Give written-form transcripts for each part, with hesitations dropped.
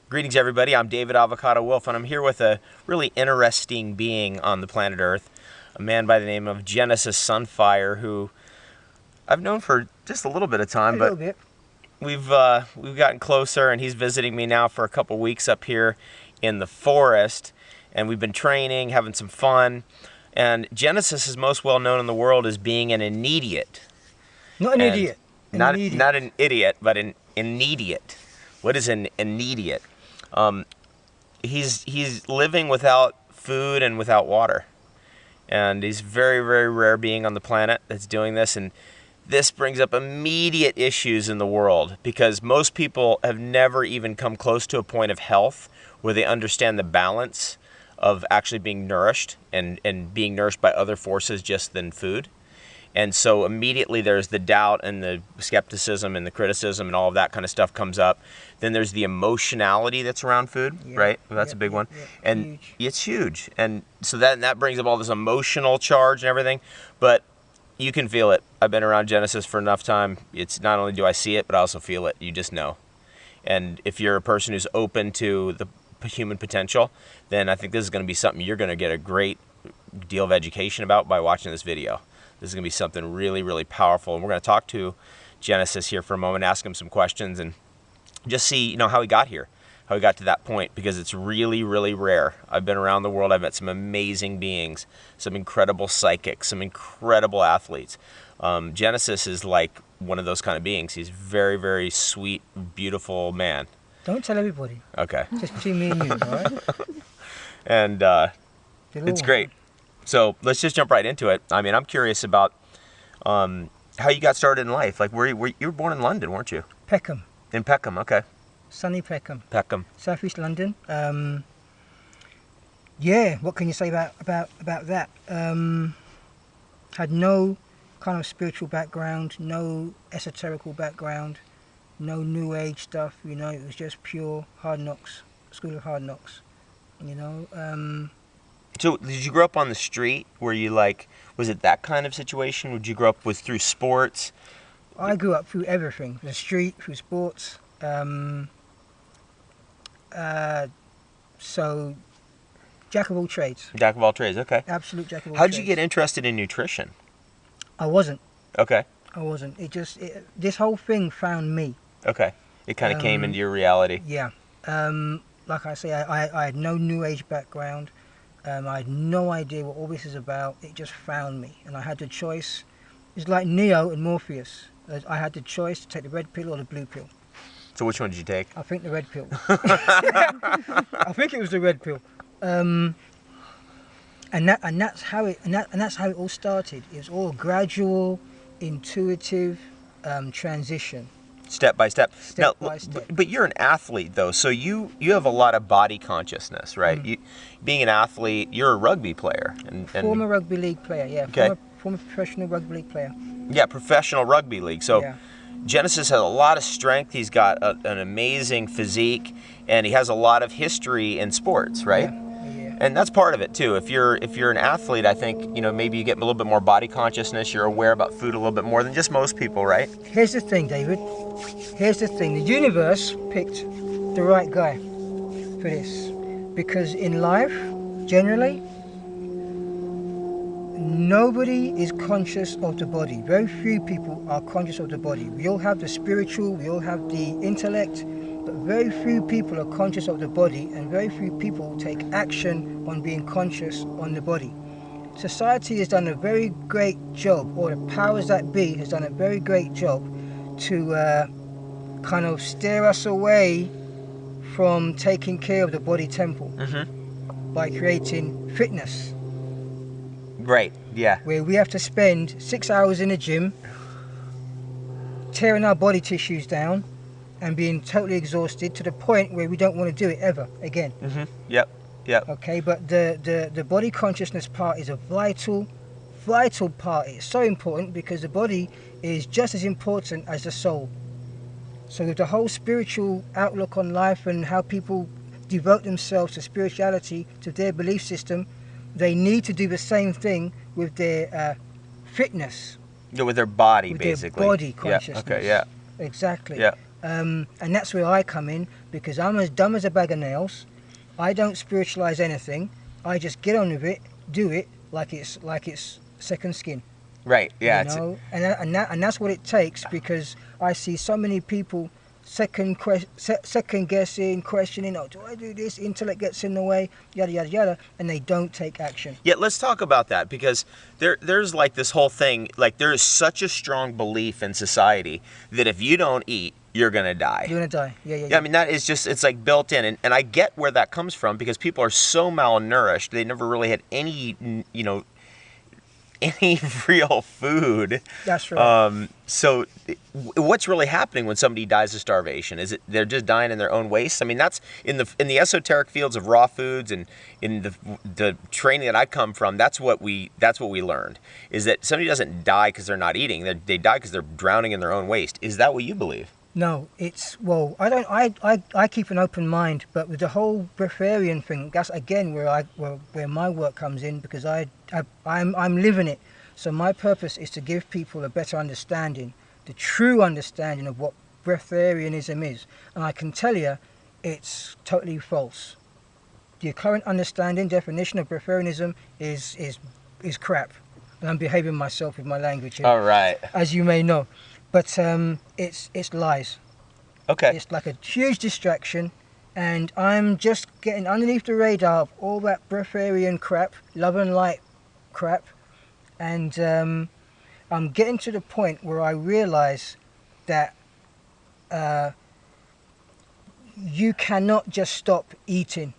Greetings everybody, I'm David Avocado Wolfe, and I'm here with a really interesting being on the planet Earth, a man by the name of Genesis Sunfire, who I've known for just a little bit of time, but we've gotten closer, and he's visiting me now for a couple weeks up here in the forest, and we've been training, having some fun, and Genesis is most well known in the world as being an idiot. Not an idiot. Not an idiot, but an idiot. What is an idiot? He's living without food and without water, and he's very, very rare being on the planet that's doing this. And this brings up immediate issues in the world, because most people have never even come close to a point of health where they understand the balance of actually being nourished and being nourished by other forces just than food. And so immediately there's the doubt and the skepticism and the criticism and all of that kind of stuff comes up. Then there's the emotionality that's around food, right? Well, that's a big one. And huge. It's huge. And so that brings up all this emotional charge and everything. But you can feel it. I've been around Genesis for enough time. It's not only do I see it, but I also feel it. You just know. And if you're a person who's open to the human potential, then I think this is going to be something you're going to get a great deal of education about by watching this video. This is going to be something really, really powerful. And we're going to talk to Genesis here for a moment, ask him some questions, and just see, how he got here, how he got to that point, because it's really, really rare. I've been around the world. I've met some amazing beings, some incredible psychics, some incredible athletes. Genesis is like one of those kind of beings. He's very, very sweet, beautiful man. Don't tell everybody. Okay. Just between me and you, all right? And it's great. So let's just jump right into it. I mean, I'm curious about how you got started in life. Like, you were born in London, weren't you? Peckham. In Peckham, okay. Sunny Peckham. Peckham. Southeast London. Yeah, what can you say about that? Had no kind of spiritual background, no esoterical background, no New Age stuff. It was just pure hard knocks, school of hard knocks. So did you grow up on the street? Were you was it that kind of situation? Would you grow up through sports? I grew up through everything, the street, through sports. So, jack of all trades. Jack of all trades, okay. Absolute jack of all trades. How did you get interested in nutrition? I wasn't. Okay. I wasn't. This whole thing found me. Okay. It kind of came into your reality. Yeah. Like I say, I had no New Age background. I had no idea what all this is about. It just found me, and I had the choice. It's like Neo and Morpheus. I had the choice to take the red pill or the blue pill. So which one did you take? I think the red pill. I think it was the red pill. And that's how it all started. It was all a gradual, intuitive transition. Step by step. Step by step. But you're an athlete, though, so you have a lot of body consciousness, right? Being an athlete, you're a rugby player. Former rugby league player, yeah. Okay. Former professional rugby league player. Yeah, professional rugby league. So yeah. Genesis has a lot of strength. He's got an amazing physique, and he has a lot of history in sports, right? Yeah. And that's part of it too. If you're an athlete, I think maybe you get a little bit more body consciousness. You're aware about food a little bit more than just most people, right? Here's the thing, David. Here's the thing. The universe picked the right guy for this, because in life, generally, nobody is conscious of the body. Very few people are conscious of the body. We all have the spiritual, we all have the intellect, but very few people are conscious of the body, and very few people take action on being conscious on the body. Society has done a very great job, or the powers that be has done a very great job to kind of steer us away from taking care of the body temple by creating fitness. Right, yeah. Where we have to spend 6 hours in the gym, tearing our body tissues down, and being totally exhausted to the point where we don't want to do it ever again. Yep. Okay, but the body consciousness part is a vital part. It's so important because the body is just as important as the soul. So with the whole spiritual outlook on life and how people devote themselves to spirituality, to their belief system, they need to do the same thing with their fitness. Yeah, with their body, with basically. Their body consciousness. Yeah. Okay. Yeah. Exactly. Yeah. And that's where I come in, because I'm as dumb as a bag of nails. I don't spiritualize anything. I just get on with it, do it like it's second skin. Right. Yeah. You know, and that's what it takes, because I see so many people second guessing, questioning. Oh, do I do this? Intellect gets in the way, yada yada yada, and they don't take action. Yeah, let's talk about that, because there's like this whole thing, like there is such a strong belief in society that if you don't eat, you're gonna die. You're gonna die. Yeah. I mean, that is just, it's like built in, and I get where that comes from, because people are so malnourished, they never really had any, you know, any real food. That's right. So what's really happening when somebody dies of starvation? Is it they're just dying in their own waste? I mean, that's in the esoteric fields of raw foods, and in the training that I come from, that's what we learned, is that somebody doesn't die because they're not eating. They die because they're drowning in their own waste. Is that what you believe? No, it's, well, I don't. I keep an open mind, but with the whole breatharian thing, that's again where my work comes in, because I'm living it. So my purpose is to give people a better understanding, the true understanding of what breatharianism is, and I can tell you, it's totally false. The current understanding, definition of breatharianism is crap, and I'm behaving myself with my language here. All right. As you may know. But it's lies. Okay. It's like a huge distraction, and I'm just getting underneath the radar of all that breatharian crap, love and light crap, and I'm getting to the point where I realize that you cannot just stop eating.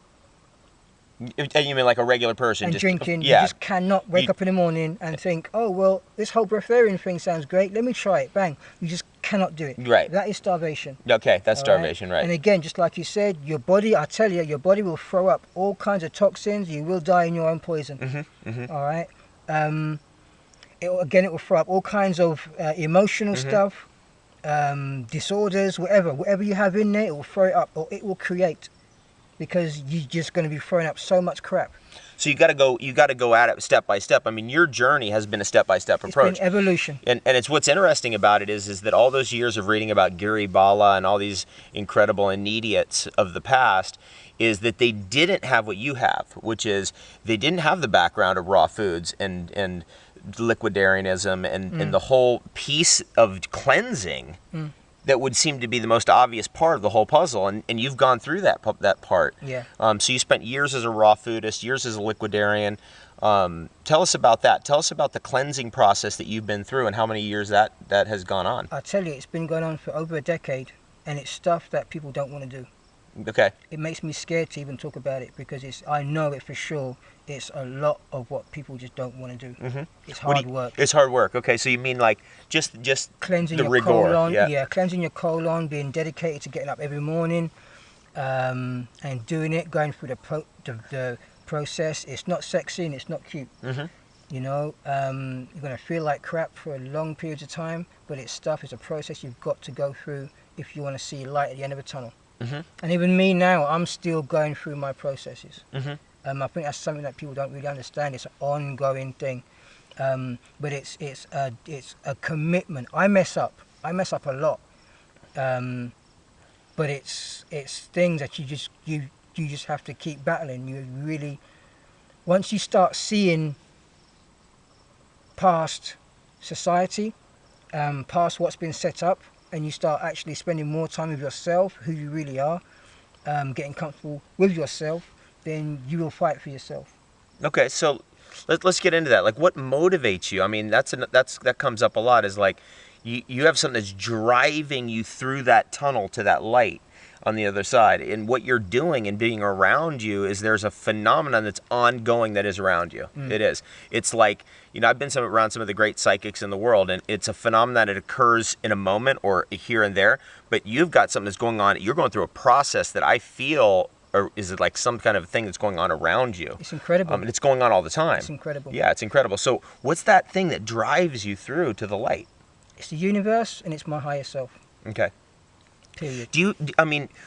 You mean like a regular person? And just drinking. Yeah. You just cannot wake up in the morning and think, oh, well, this whole breatharian thing sounds great. Let me try it. Bang. You just cannot do it. Right. That is starvation. Okay, that's All starvation, right. And again, just like you said, your body, I tell you, your body will throw up all kinds of toxins. You will die in your own poison. All right. It will throw up all kinds of emotional stuff, disorders, whatever you have in there, it will throw it up, or it will create. Because you're just going to be throwing up so much crap. So you got to go at it step by step. I mean, your journey has been a step-by-step approach. It's been evolution. And it's what's interesting about it is that all those years of reading about Giri Bala and all these incredible idiots of the past, is that they didn't have what you have, which is they didn't have the background of raw foods and liquidarianism and the whole piece of cleansing. That would seem to be the most obvious part of the whole puzzle, and you've gone through that part. Yeah. So you spent years as a raw foodist, years as a liquidarian. Tell us about that. Tell us about the cleansing process that you've been through and how many years that has gone on. I tell you, it's been going on for over a decade, and it's stuff that people don't want to do. Okay. It makes me scared to even talk about it, because I know it for sure. It's a lot of what people just don't want to do. It's hard work. It's hard work. Okay, so you mean like just cleansing the your rigor, colon, yeah, cleansing your colon, being dedicated to getting up every morning, and doing it, going through the process. It's not sexy and it's not cute. You know, you're gonna feel like crap for a long periods of time, but it's a process you've got to go through if you want to see light at the end of a tunnel. And even me now, I'm still going through my processes. I think that's something that people don't really understand. It's an ongoing thing, but it's a commitment. I mess up a lot, but it's things that you just have to keep battling. You really, once you start seeing past society, past what's been set up, and you start actually spending more time with yourself, who you really are, getting comfortable with yourself, then you will fight for yourself. Okay, so let's get into that. Like, what motivates you? I mean, that comes up a lot. Is like you have something that's driving you through that tunnel to that light on the other side, and what you're doing and being around you is there's a phenomenon that's ongoing that is around you. It is. It's like, I've been around some of the great psychics in the world, and it's a phenomenon that occurs in a moment or here and there, but you've got something that's going on. You're going through a process that I feel, or is it like some kind of thing that's going on around you? It's incredible. And it's going on all the time. It's incredible. Yeah, it's incredible. So what's that thing that drives you through to the light? It's the universe, and it's my higher self. Okay. Period.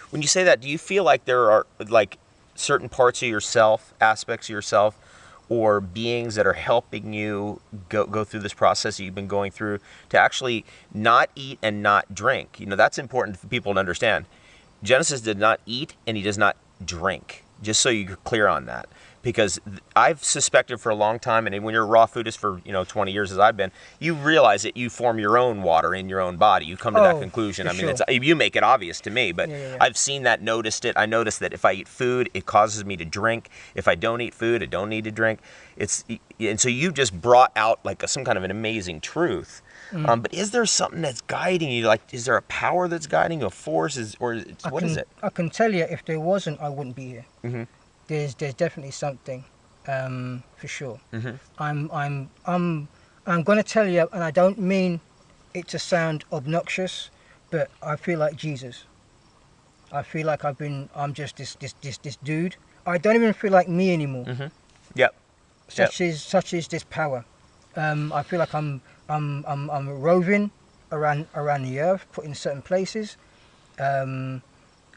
When you say that, do you feel like there are, like, certain parts of yourself, aspects of yourself, or beings that are helping you go through this process that you've been going through to actually not eat and not drink. You know, that's important for people to understand. Genesis did not eat and he does not drink, just so you're clear on that. Because I've suspected for a long time, and when you're a raw foodist for 20 years as I've been, you realize that you form your own water in your own body. You come to that conclusion. I mean, sure. you make it obvious to me, but Yeah. I've seen that, noticed it. I noticed that if I eat food, it causes me to drink. If I don't eat food, I don't need to drink. And so you just brought out like some kind of an amazing truth. But is there something that's guiding you? Like, is there a power that's guiding you, a force, what is it? I can tell you, if there wasn't, I wouldn't be here. Mm-hmm. There's definitely something, for sure. Mm-hmm. I'm going to tell you, and I don't mean it to sound obnoxious, but I feel like Jesus. I feel like I'm just this dude. I don't even feel like me anymore. Mm-hmm. Yep. Such is this power. I feel like I'm roving around the earth, put in certain places, and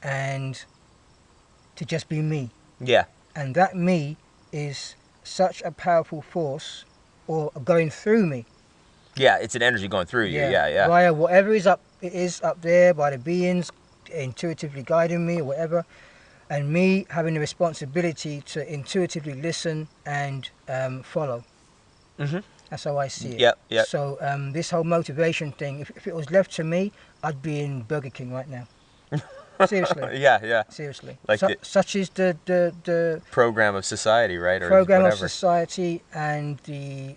to just be me. Yeah. And that me is such a powerful force, or going through me. Yeah, it's an energy going through you. Yeah. Via whatever it is up there, by the beings intuitively guiding me or whatever, and me having the responsibility to intuitively listen and follow. Mm-hmm. That's how I see it. Yep. So this whole motivation thing, if it was left to me, I'd be in Burger King right now. Seriously. Yeah. Seriously. Like such is the program of society, right? Or program whatever. of society and the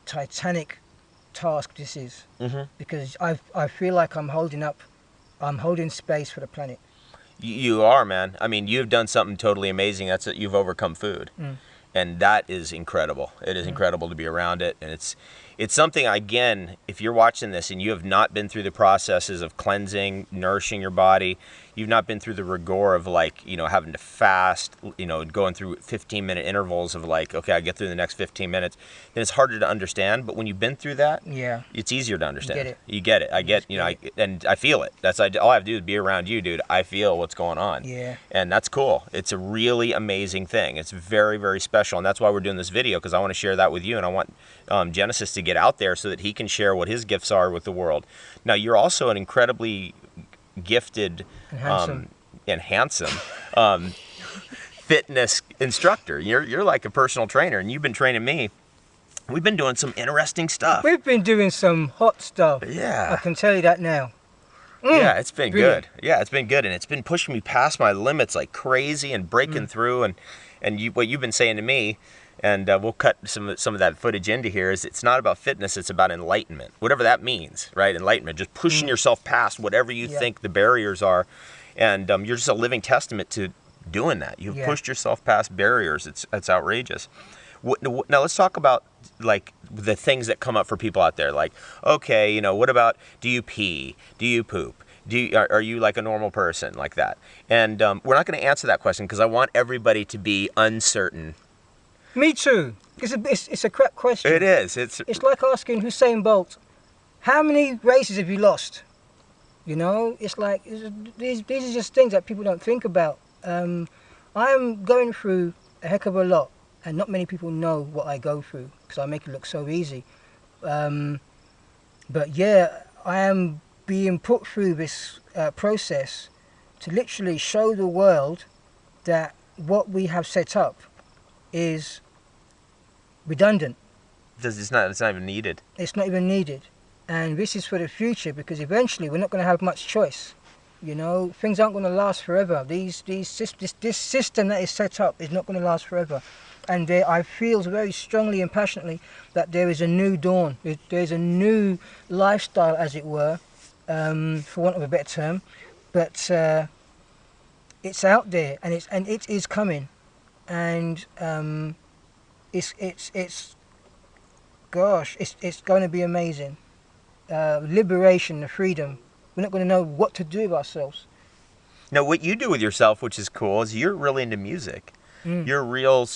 titanic task this is. Mm-hmm. Because I feel like I'm holding space for the planet. You are, man. I mean, you've done something totally amazing. That's it. You've overcome food. And that is incredible. It is incredible to be around it. And it's something, again, if you're watching this and you have not been through the processes of cleansing, nourishing your body, you've not been through the rigor of having to fast, going through 15-minute intervals of okay, I get through the next 15 minutes, then it's harder to understand. But when you've been through that, it's easier to understand. You get it. I get, and I feel it. All I have to do is be around you, dude. I feel what's going on. Yeah. And that's cool. It's a really amazing thing. It's very, very special. And that's why we're doing this video, because I want to share that with you. And I want Genesis to get out there so that he can share what his gifts are with the world. Now, you're also an incredibly gifted and handsome fitness instructor. You're like a personal trainer, and you've been training me. We've been doing some interesting stuff. We've been doing some hot stuff. Yeah. I can tell you that now. Yeah, it's been brilliant. good. Yeah, it's been good, and it's been pushing me past my limits like crazy and breaking through. And what you've been saying to me, and we'll cut some of that footage into here, is it's not about fitness, it's about enlightenment, whatever that means, right? Enlightenment, just pushing yourself past whatever you think the barriers are, and you're just a living testament to doing that. You've pushed yourself past barriers. It's outrageous. Now let's talk about the things that come up for people out there. Like, okay, what about, do you pee? Do you poop? Are you like a normal person like that? And we're not going to answer that question because I want everybody to be uncertain. Me too. It's a crap question. It is. It's like asking Usain Bolt, how many races have you lost? It's like, these are just things that people don't think about. I'm going through a heck of a lot, and not many people know what I go through because I make it look so easy. But yeah, I am being put through this process to literally show the world that what we have set up is redundant. It's not even needed. It's not even needed. And this is for the future, because eventually we're not going to have much choice. Things aren't going to last forever. This system that is set up is not going to last forever. And I feel very strongly and passionately that there is a new dawn. There's a new lifestyle, as it were, for want of a better term. But it's out there, and it is coming. And it's going to be amazing. Liberation, the freedom. We're not going to know what to do with ourselves. Now, what you do with yourself, which is cool, is you're really into music. You're real,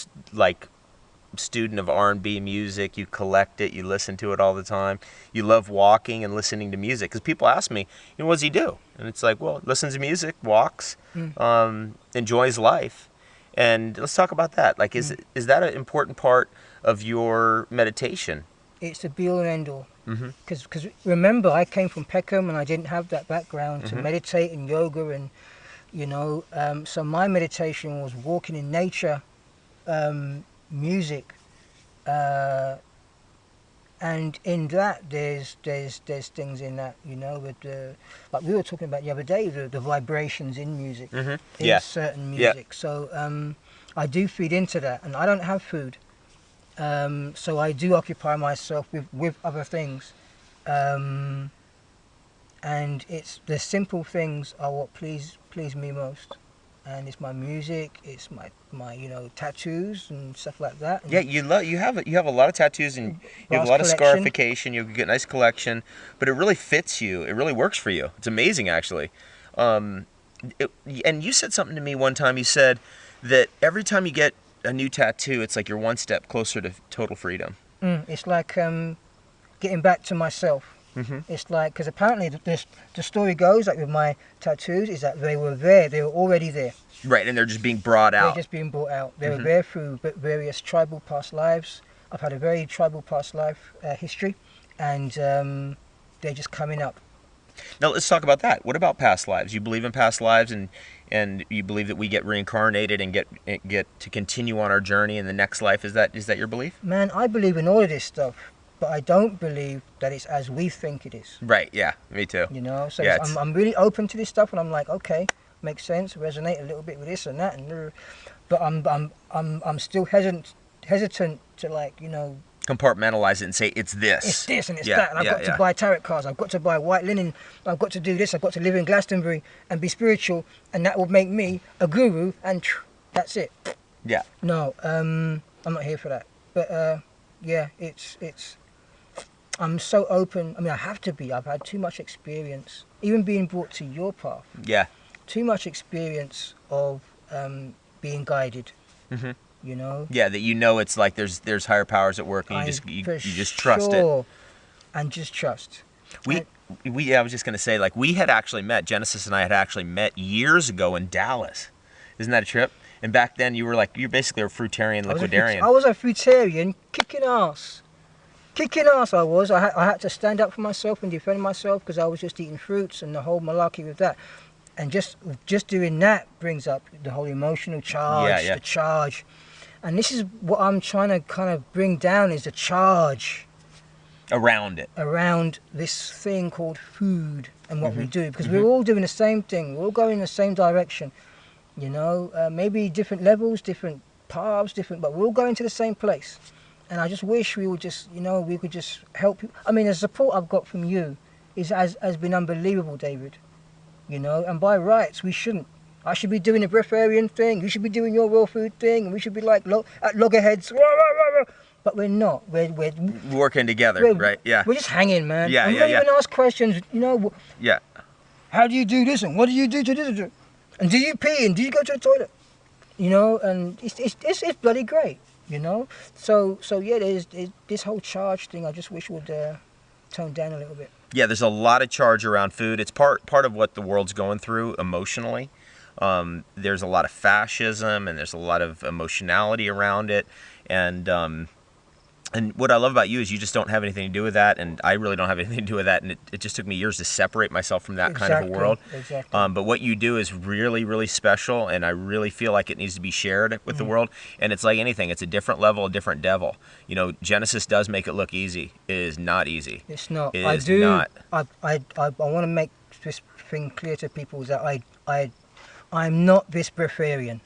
student of R&B music. You collect it. You listen to it all the time. You love walking and listening to music. Because people ask me, what does he do? And it's like, well, listens to music, walks, enjoys life. And let's talk about that. Like, is that an important part of your meditation? It's the be all and end all. Because remember, I came from Peckham and I didn't have that background to meditate and yoga and, so my meditation was walking in nature, music, and in that there's things in that, with the, like we were talking about the other day, the vibrations in music, in certain music. So I do feed into that, and I don't have food. So I do occupy myself with other things, and it's the simple things are what please me most, and it's my music, it's my tattoos and stuff like that. And you have a lot of tattoos and you have a lot of scarification. You get a nice collection, but it really fits you. It really works for you. It's amazing, actually. And you said something to me one time. You said that every time you get a new tattoo, it's like you're one step closer to total freedom. It's like getting back to myself. It's like, because apparently the story goes, like with my tattoos, is that they were already there. Right, and they're just being brought out. They're just being brought out. They were there through various tribal past lives. I've had a very tribal past life history, and they're just coming up. Now let's talk about that. What about past lives? You believe in past lives, and you believe that we get reincarnated and get to continue on our journey in the next life. Is that your belief? Man, I believe in all of this stuff, but I don't believe that it's as we think it is. Right. Yeah. Me too. So yeah, I'm really open to this stuff, and I'm like, okay, makes sense, resonate a little bit with this and that, but I'm still hesitant to, like, compartmentalize it and say it's this. It's this and it's that, and I've got to buy tarot cards, I've got to buy white linen, I've got to do this, I've got to live in Glastonbury and be spiritual, and that will make me a guru, and that's it. Yeah. No, I'm not here for that. But it's I'm so open. I mean, I have to be. I've had too much experience, even being brought to your path. Yeah. Too much experience of being guided. Yeah, that it's like there's higher powers at work, and you just trust it. And just trust. I was just gonna say, like, we had actually met, Genesis and I had actually met years ago in Dallas. Isn't that a trip? And back then you basically a fruitarian, liquidarian. I was a fruitarian, kicking ass. I was. I had to stand up for myself and defend myself because I was just eating fruits and the whole malarkey with that. And just doing that brings up the whole emotional charge, the charge. And this is what I'm trying to kind of bring down, is the charge. Around it. Around this thing called food and what we do. Because we're all doing the same thing. We're all going in the same direction. Maybe different levels, different paths, but we're all going to the same place. And I just wish we would just, we could just help you. I mean, the support I've got from you has been unbelievable, David. And by rights, we shouldn't. I should be doing the Breatharian thing. You should be doing your raw food thing. And we should be like at loggerheads. But we're not. We're working together, right? Yeah. We're just hanging, man. Yeah, and we don't even ask questions, Yeah. How do you do this? And what do you do to this? And do you pee? And do you go to the toilet? And it's bloody great, So yeah, there's this whole charge thing. I just wish would tone down a little bit. Yeah, there's a lot of charge around food. It's part of what the world's going through emotionally. There's a lot of fascism and there's a lot of emotionality around it. And what I love about you is you just don't have anything to do with that, and I really don't have anything to do with that, and it just took me years to separate myself from that kind of a world. Exactly. But what you do is really, really special, and I really feel like it needs to be shared with the world. And it's like anything. It's a different level, a different devil. Genesis does make it look easy. It is not easy. It's not. It is not. I want to make this thing clear to people, is that I'm not this Breatharian.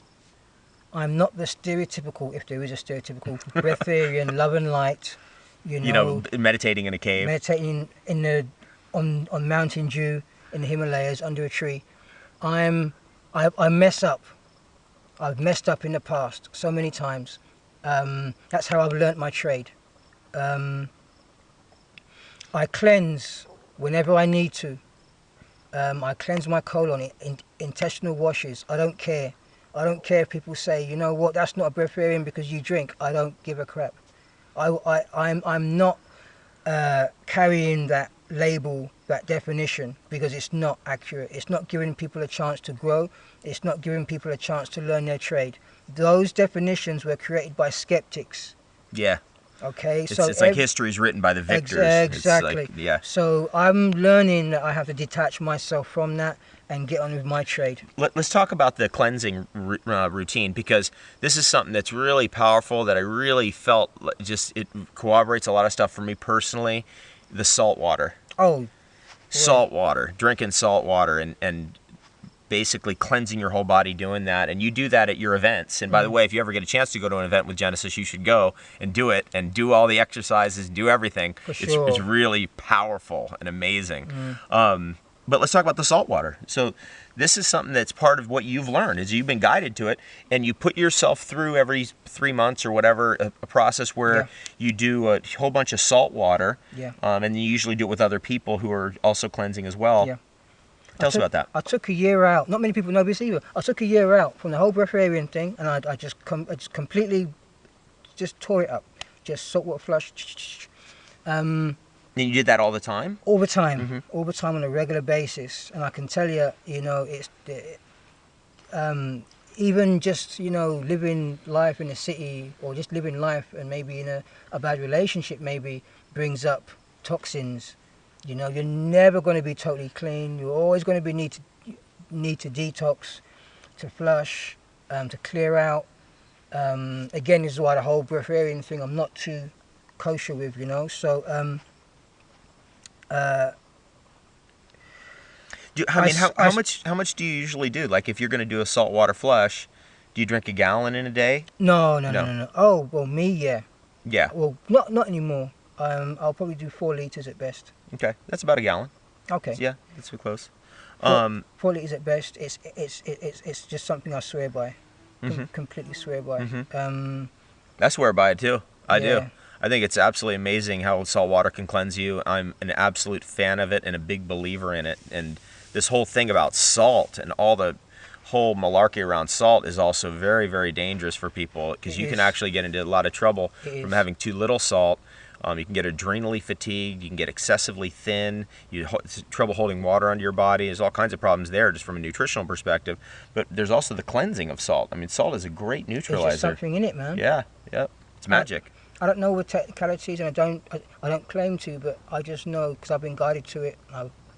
I'm not the stereotypical, if there is a stereotypical, Breatharian, love and light, meditating in a cave. Meditating on Mountain Dew in the Himalayas under a tree. I mess up. I've messed up in the past so many times. That's how I've learnt my trade. I cleanse whenever I need to. I cleanse my colon, intestinal washes. I don't care. I don't care if people say, you know what, that's not a breatharian because you drink. I don't give a crap. I'm not carrying that label, that definition, because it's not accurate. It's not giving people a chance to grow. It's not giving people a chance to learn their trade. Those definitions were created by skeptics. Yeah. Okay, It's like history's written by the victors. Exactly. It's like, yeah. So I'm learning that I have to detach myself from that and get on with my trade. Let's talk about the cleansing routine, because this is something that's really powerful that I really felt it corroborates a lot of stuff for me personally. The salt water. Oh. Salt water. Drinking salt water and basically cleansing your whole body doing that. And you do that at your events. And by the way, if you ever get a chance to go to an event with Genesis, you should go and do it and do all the exercises, do everything. For sure. It's really powerful and amazing. But let's talk about the salt water. So this is something that's part of what you've learned, is you've been guided to it, and you put yourself through every 3 months or whatever a process where you do a whole bunch of salt water, and you usually do it with other people who are also cleansing as well. Yeah. Tell us about that. I took a year out. Not many people know this either. I took a year out from the whole breatharian thing, and I just completely just tore it up. Just saltwater flush. And you did that all the time? All the time. All the time on a regular basis. And I can tell you, you know, it's even just, you know, living life in a city, or just living life and maybe in a bad relationship maybe brings up toxins. You know, you're never going to be totally clean. You're always going to be need to detox, to flush, to clear out. Again, this is why the whole breatharian thing I'm not too kosher with, you know. So, how much do you usually do? Like, if you're going to do a saltwater flush, do you drink a gallon in a day? No. Oh, well, me, yeah. Yeah. Well, not anymore. I'll probably do 4 liters at best. Okay, that's about a gallon. Okay. Yeah, that's so close. 4 liters at best. It's just something I swear by. Completely swear by. I swear by it too. I Yeah. do. I think it's absolutely amazing how salt water can cleanse you. I'm an absolute fan of it and a big believer in it. And this whole thing about salt and all the whole malarkey around salt is also very, very dangerous for people, because you can actually get into a lot of trouble from having too little salt. You can get adrenally fatigued. You can get excessively thin. You trouble holding water under your body. There's all kinds of problems there, just from a nutritional perspective. But there's also the cleansing of salt. I mean, salt is a great neutralizer. There's just something in it, man. Yeah. It's magic. I don't know the technicalities, and I don't claim to, but I just know because I've been guided to it.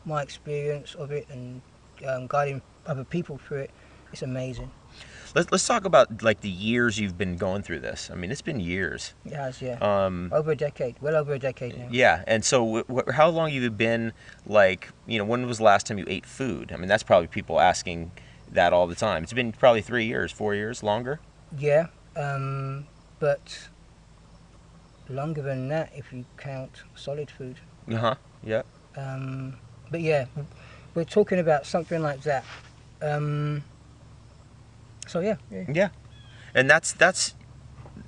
My experience of it and guiding other people through it, it's amazing. Let's talk about like the years you've been going through this. I mean, it's been years. It has, yeah. Over a decade, well over a decade now. Yeah, and so how long have you been, like, you know, when was the last time you ate food? I mean, that's probably people asking that all the time. It's been probably 3 years, 4 years, longer? Yeah, but longer than that if you count solid food. Yeah. But yeah, we're talking about something like that. So yeah. And that's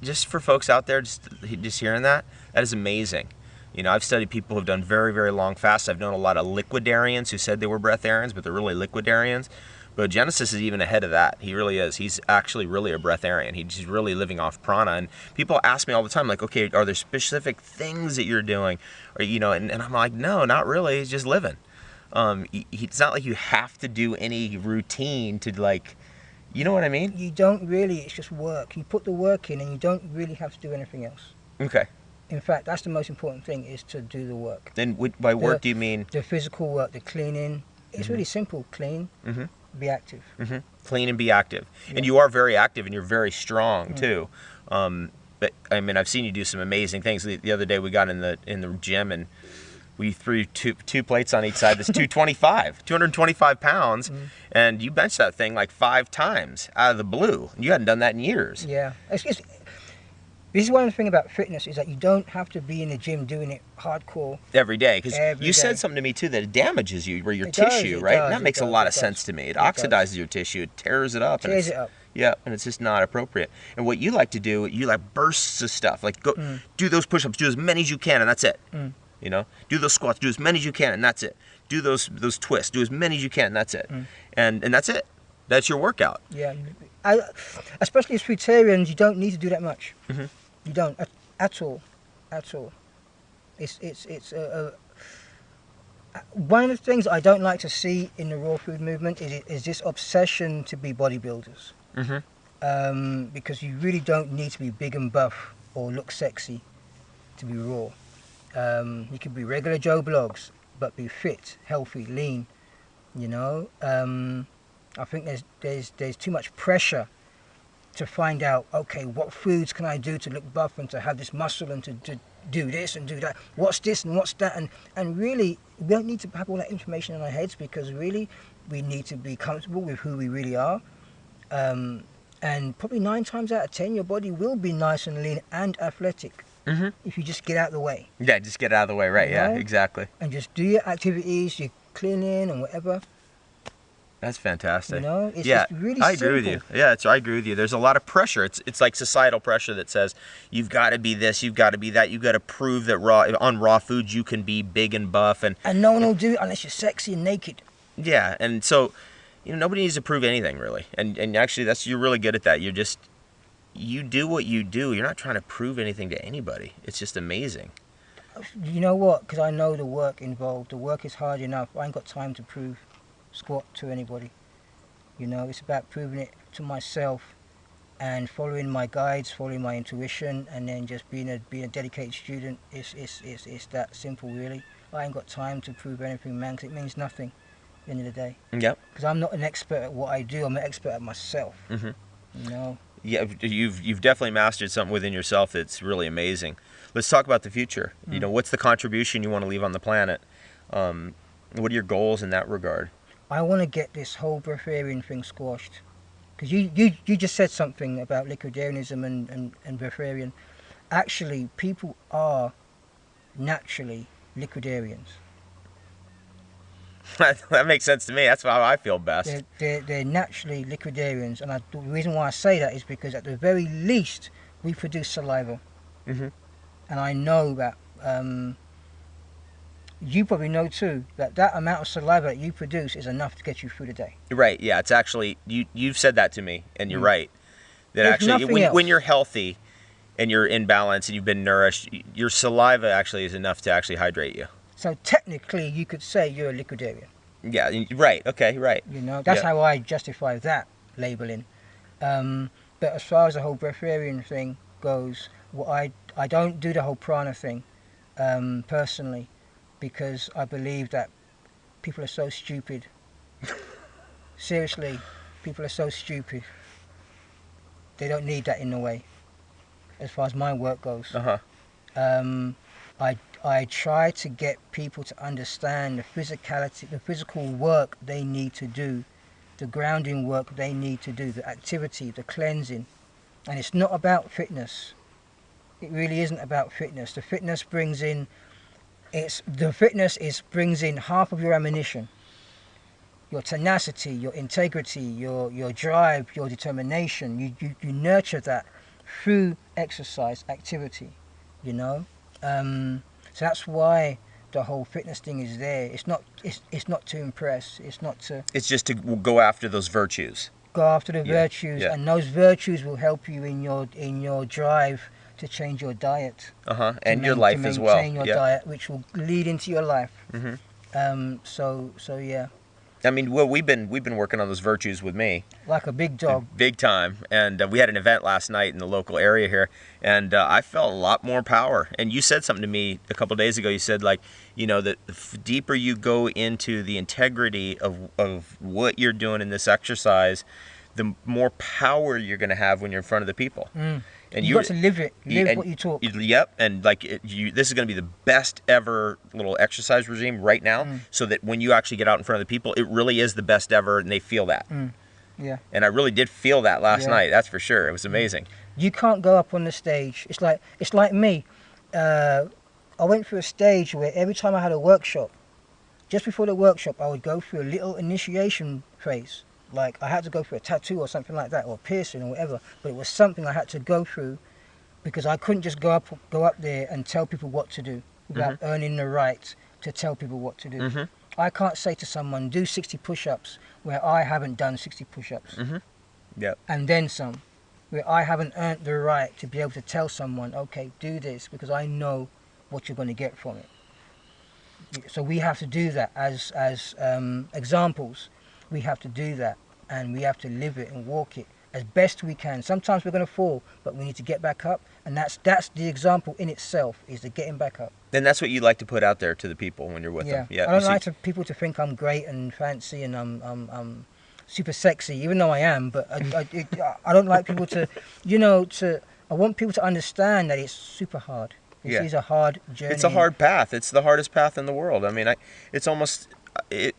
just for folks out there just hearing that is amazing. You know, I've studied people who've done very, very long fasts. I've known a lot of liquidarians who said they were breatharians, but they're really liquidarians. But Genesis is even ahead of that. He really is. He's actually really a breatharian. He's really living off prana. And people ask me all the time, like, okay, are there specific things that you're doing? Or, you know, and I'm like, no, not really. He's just living. It's not like you have to do any routine to, like, you know what I mean? You don't really. It's just work. You put the work in and you don't really have to do anything else. Okay. In fact, that's the most important thing, is to do the work. Then by work do you mean? The physical work, the cleaning. It's really simple. Clean, be active. Clean and be active. Yeah. And you are very active and you're very strong too. But I mean, I've seen you do some amazing things. The other day we got in the gym and we threw two plates on each side. That's 225 pounds, and you benched that thing like 5 times out of the blue. You hadn't done that in years. Yeah. This is one of the things about fitness, is that you don't have to be in the gym doing it hardcore every day. Because you said something to me too, that it damages you, your tissue, right? And that makes a lot of sense to me. It oxidizes your tissue, it tears it up. Tears it up. Yeah, and it's just not appropriate. And what you like to do, you like bursts of stuff. Like go do those push-ups, do as many as you can, and that's it. You know, do those squats, do as many as you can, and that's it. Do those twists, do as many as you can, and that's it. And that's it. That's your workout. Yeah, especially as Breatharians, you don't need to do that much. Mm-hmm. You don't at all, at all. It's one of the things I don't like to see in the raw food movement is this obsession to be bodybuilders. Mm-hmm. Because you really don't need to be big and buff or look sexy to be raw. You can be regular Joe Blogs, but be fit, healthy, lean. You know, I think there's too much pressure to find out. Okay, what foods can I do to look buff and to have this muscle and to do this and do that? What's this and what's that? And really, we don't need to have all that information in our heads, because really, we need to be comfortable with who we really are. And probably 9 times out of 10, your body will be nice and lean and athletic. Mm-hmm. If you just get out of the way. Yeah, just get out of the way, right? You Yeah, know? exactly. And just do your activities, your cleaning and whatever. That's fantastic. You know, it's really I simple. agree with you. Yeah, I agree with you. There's a lot of pressure. It's like societal pressure that says you've got to be this, you've got to be that, you've got to prove that on raw foods you can be big and buff, and no one will do it unless you're sexy and naked. Yeah, and so nobody needs to prove anything really. And actually, you're really good at that. You do what you do. You're not trying to prove anything to anybody. It's just amazing. You know what? Because I know the work involved. The work is hard enough. I ain't got time to prove squat to anybody. It's about proving it to myself and following my guides, following my intuition, and then just being a dedicated student. It's that simple, really. I ain't got time to prove anything, man, because it means nothing at the end of the day. Yep. Because I'm not an expert at what I do. I'm an expert at myself. Mm-hmm. Yeah, you've definitely mastered something within yourself that's really amazing. Let's talk about the future. What's the contribution you want to leave on the planet? What are your goals in that regard? I want to get this whole breatharian thing squashed. Because you just said something about liquidarianism and breatharian. Actually, people are naturally liquidarians. That makes sense to me. That's how I feel best. They're naturally liquidarians, and the reason why I say that is because at the very least we produce saliva. Mm-hmm. And I know that you probably know too that amount of saliva that you produce is enough to get you through the day. Right. Yeah. It's actually you've said that to me, and you're right. That There's actually, nothing when you're healthy and you're in balance and you've been nourished, your saliva actually is enough to actually hydrate you. So technically, you could say you're a liquidarian. Yeah. Right. Okay. Right. That's how I justify that labeling. But as far as the whole breatharian thing goes, I don't do the whole prana thing personally, because I believe that people are so stupid. Seriously, people are so stupid. They don't need that in a way, as far as my work goes. I try to get people to understand the physicality, the physical work they need to do, the grounding work they need to do, the activity, the cleansing. And it's not about fitness. It really isn't about fitness. The fitness brings in half of your ammunition. Your tenacity, your integrity, your drive, your determination. You nurture that through exercise, activity, So that's why the whole fitness thing is there. It's not to impress. It's not to. It's just to go after those virtues. Go after the virtues, and those virtues will help you in your drive to change your diet. And your life as well. To maintain your diet, which will lead into your life. Mm-hmm. So yeah. I mean, well, we've been working on those virtues with me. Like a big dog. Big time. And we had an event last night in the local area here, and I felt a lot more power. And you said something to me a couple of days ago. You said, that the deeper you go into the integrity of what you're doing in this exercise, the more power you're going to have when you're in front of the people. And you've got to live it. Live what you talk. Yep. And this is going to be the best ever little exercise regime right now, so that when you actually get out in front of the people, it really is the best ever, and they feel that. Yeah. And I really did feel that last night. That's for sure. It was amazing. You can't go up on the stage. It's like me. I went through a stage where every time I had a workshop, just before the workshop, I would go through a little initiation phase. Like I had to go through a tattoo or something like that, or a piercing or whatever. But it was something I had to go through, because I couldn't just go up there and tell people what to do without earning the right to tell people what to do. I can't say to someone, do 60 push-ups where I haven't done 60 push-ups. Yep. And then some, where I haven't earned the right to be able to tell someone, okay, do this, because I know what you're going to get from it. So we have to do that as examples. We have to do that, and we have to live it and walk it as best we can. Sometimes we're going to fall, but we need to get back up, and that's the example in itself, is the getting back up. And that's what you like to put out there to the people when you're with them. Yeah. I don't like people to think I'm great and fancy and I'm super sexy, even though I am. But I don't like people to, I want people to understand that it's super hard. This is a hard journey. It's a hard path. It's the hardest path in the world. I mean, it's almost,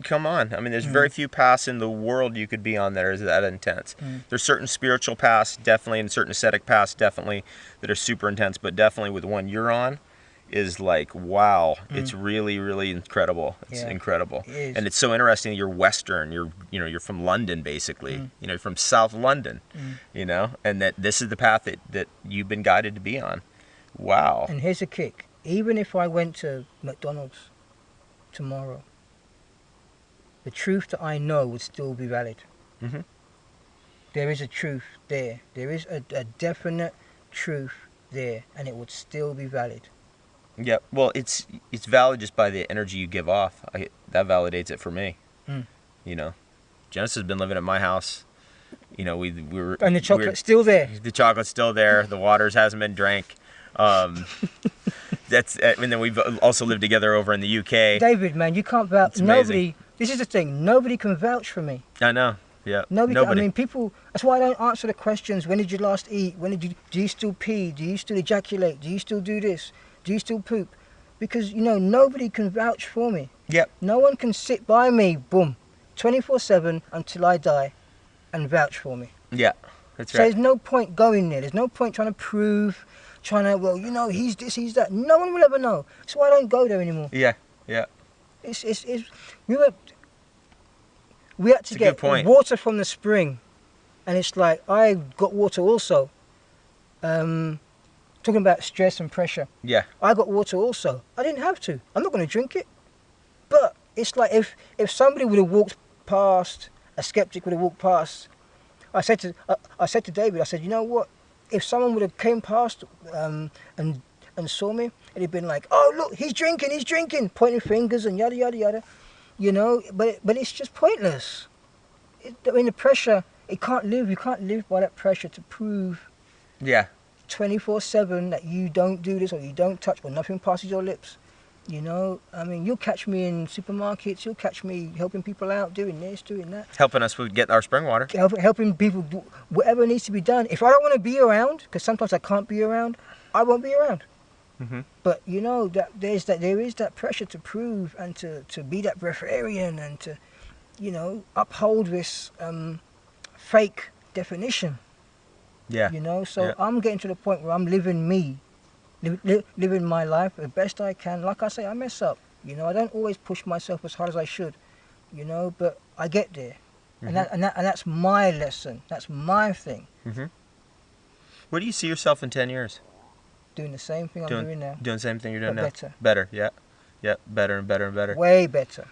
come on. I mean, there's very few paths in the world you could be on that is that intense. There's certain spiritual paths, definitely, and certain ascetic paths, definitely, that are super intense. But definitely with one you're on, is like, wow, it's really, really incredible. It's incredible. It is. And it's so interesting. You're Western. You're from London, basically. You're from South London, and that this is the path that you've been guided to be on. Wow. And here's a kick. Even if I went to McDonald's tomorrow, the truth that I know would still be valid. There is a truth there. There is a definite truth there, and it would still be valid. Yeah, well, it's valid just by the energy you give off. That validates it for me. Genesis has been living at my house. We were, and the chocolate's still there. The chocolate's still there. The waters hasn't been drank. And then we've also lived together over in the UK. David, man, you can't vouch. Nobody. This is the thing. Nobody can vouch for me. I know. Yeah. Nobody. I mean, people. That's why I don't answer the questions. When did you last eat? Do you still pee? Do you still ejaculate? Do you still do this? Do you still poop? Because nobody can vouch for me. Yep. No one can sit by me, boom, 24/7 until I die, and vouch for me. Yeah, that's right. So there's no point going there. There's no point trying to prove, he's this, he's that. No one will ever know. That's why I don't go there anymore. Yeah. We had to get water from the spring, and it's like I got water also. Talking about stress and pressure. Yeah. I got water also. I didn't have to. I'm not going to drink it. But it's like if somebody would have walked past, a skeptic would have walked past. I said to David, I said, you know what? If someone would have came past and saw me, it'd have been like, oh look, he's drinking, pointing fingers and yada yada yada, But it's just pointless. The pressure. You can't live by that pressure to prove. Yeah. 24/7 that you don't do this or you don't touch or nothing passes your lips. I mean, you'll catch me in supermarkets, you'll catch me helping people out, doing this, doing that. Helping us get our spring water. Helping people do whatever needs to be done. If I don't want to be around, because sometimes I can't be around, I won't be around. But that there is that pressure to prove and to be that breatharian and to, uphold this fake definition. Yeah. So I'm getting to the point where I'm living me, living my life the best I can. Like I say, I mess up. I don't always push myself as hard as I should. But I get there, and that's my lesson. That's my thing. Where do you see yourself in 10 years? Doing the same thing I'm doing now. Doing the same thing you're doing now. Better. Better. Yeah. Yeah. Better and better and better. Way better.